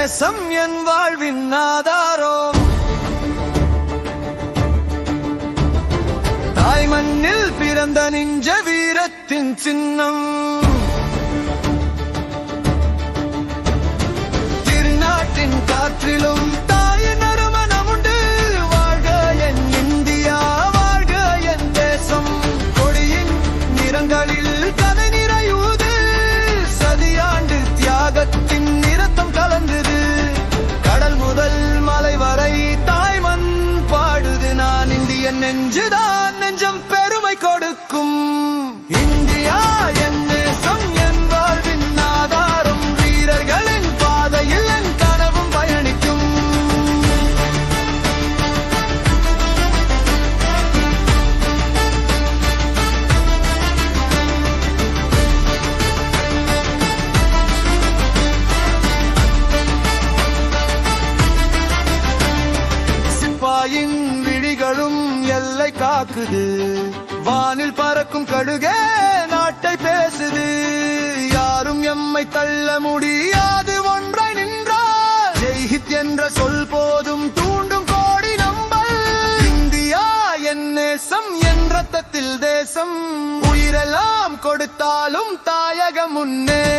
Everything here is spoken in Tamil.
நேசம் என் வாழ்வின் ஆதாரம். தாய் மண்ணில் பிறந்த நிஞ்ச வீரத்தின் சின்னம். திருநாட்டின் காற்றிலும் தாயின் நறுமணம் உண்டு. வாழ்க என் இந்தியா, வாழ்க என் தேசம். கொடியின் நிறங்களில் கதை நிறையுது. சதியாண்டு தியாகத்தின் நிறத்தம் கலந்தது. கடல் முதல் மலை வரை தாய்மண் பாடுது. நான் இந்தியன் நெஞ்சுதான் நெஞ்சம் பெருமை கொடுக்கும். இந்தியா என் நேசம் என் வாழ்வின் ஆதாரம். வீரர்களின் பாதையில் என் கனவும் பயணிக்கும். சிப்பாயின் விழிகளும் எல்லை காக்குது. வானில் பறக்கும் கழுகே நாட்டை பேசுது. யாரும் எம்மை தள்ள முடியாது ஒன்றாய் நின்றால். ஜெய்ஹித் என்ற சொல் போதும் தூண்டும் கோடி நம்பல். இந்தியா என் நேசம் என் ரத்தத்தில் தேசம். உயிரெல்லாம் கொடுத்தாலும் தாயகம் முன்னே.